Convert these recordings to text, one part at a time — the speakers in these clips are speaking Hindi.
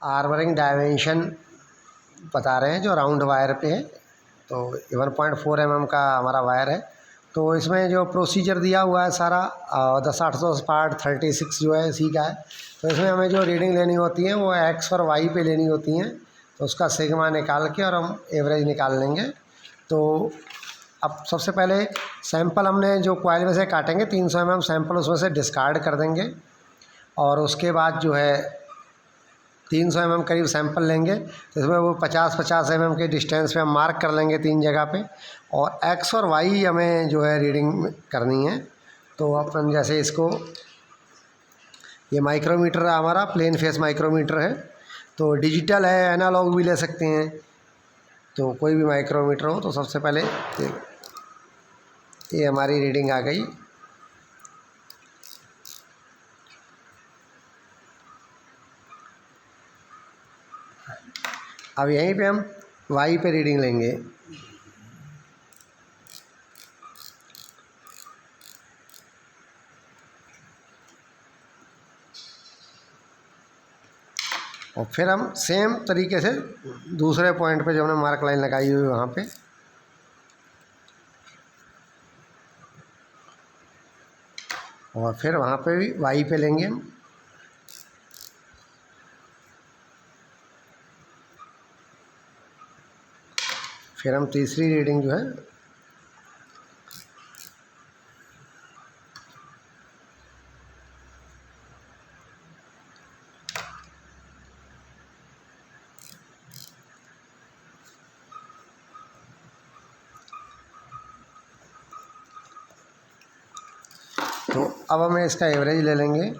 आर्मरिंग डायमेंशन बता रहे हैं जो राउंड वायर पे है। तो 1.4 mm का हमारा वायर है। तो इसमें जो प्रोसीजर दिया हुआ है सारा 10-8 पार्ट 36 जो है इसी का है। तो इसमें हमें जो रीडिंग लेनी होती है वो एक्स और वाई पे लेनी होती हैं। तो उसका सिग्मा निकाल के और हम एवरेज निकाल लेंगे। तो अब सबसे पहले सैंपल हमने जो कॉइल में से काटेंगे 300 mm सैंपल उसमें से डिस्कार्ड कर देंगे। और उसके बाद जो है 300 mm करीब सैंपल लेंगे। तो इसमें वो 50-50 mm के डिस्टेंस पे हम मार्क कर लेंगे 3 जगह पे। और एक्स और वाई हमें जो है रीडिंग करनी है। तो अपन जैसे इसको, ये माइक्रोमीटर हमारा प्लेन फेस माइक्रोमीटर है। तो डिजिटल है, एनालॉग भी ले सकते हैं। तो कोई भी माइक्रोमीटर हो। तो सबसे पहले ये हमारी रीडिंग आ गई। अब यहीं पे हम वाई पे रीडिंग लेंगे। और फिर हम सेम तरीके से दूसरे पॉइंट पे जो हमने मार्क लाइन लगाई हुई है वहाँ पे और फिर वहाँ पे भी वाई पे लेंगे हम। फिर हम तीसरी रीडिंग जो है तो अब हमें इसका एवरेज ले लेंगे।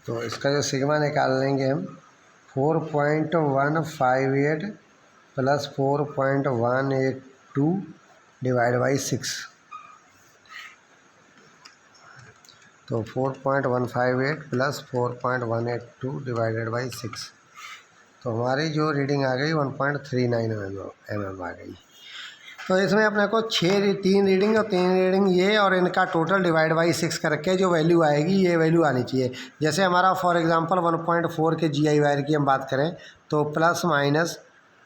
तो इसका जो सिग्मा निकाल लेंगे हम 4.158 प्लस 4.182 डिवाइड बाई 6। तो 4.158 प्लस 4.182 डिवाइडेड बाई 6। तो हमारी जो रीडिंग आ गई 1.39 mm आ गई। तो इसमें अपने को 3 रीडिंग और 3 रीडिंग ये और इनका टोटल डिवाइड बाई 6 करके जो वैल्यू आएगी ये वैल्यू आनी चाहिए। जैसे हमारा फॉर एग्जांपल 1.4 के GI वायर की हम बात करें तो प्लस माइनस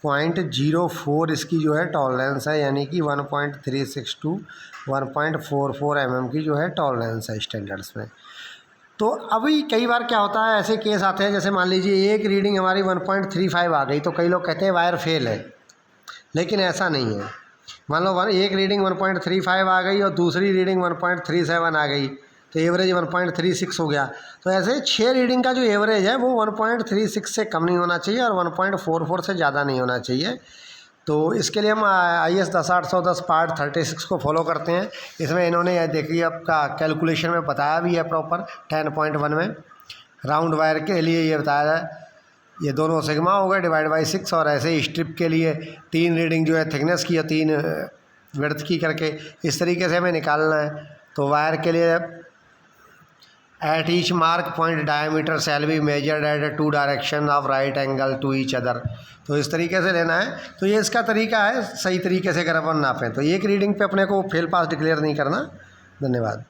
0.04 इसकी जो है टॉलरेंस है, यानी कि 1.36 टू 1.44 mm की जो है टॉलरेंस है स्टैंडर्ड्स में। तो अभी कई बार क्या होता है, ऐसे केस आते हैं जैसे मान लीजिए एक रीडिंग हमारी 1.35 आ गई तो कई लोग कहते हैं वायर फेल है, लेकिन ऐसा नहीं है। मान लो एक रीडिंग 1.35 आ गई और दूसरी रीडिंग 1.37 आ गई तो एवरेज 1.36 हो गया। तो ऐसे 6 रीडिंग का जो एवरेज है वो 1.36 से कम नहीं होना चाहिए और 1.44 से ज़्यादा नहीं होना चाहिए। तो इसके लिए हम IS 10810 पार्ट 36 को फॉलो करते हैं। इसमें इन्होंने यह देखिए आपका कैलकुलेशन में बताया भी है प्रॉपर 10.1 में राउंड वायर के लिए ये बताया है। ये दोनों सिग्मा हो गए डिवाइड बाई 6 और ऐसे ही स्ट्रिप के लिए 3 रीडिंग जो है थिकनेस की या 3 विड्थ की करके इस तरीके से हमें निकालना है। तो वायर के लिए at each mark point diameter shall be measured at 2 direction of right angle to each other. तो इस तरीके से लेना है। तो ये इसका तरीका है सही तरीके से अगर अपन नापें तो एक रीडिंग पे अपने को फेल पास डिक्लेयर नहीं करना। धन्यवाद।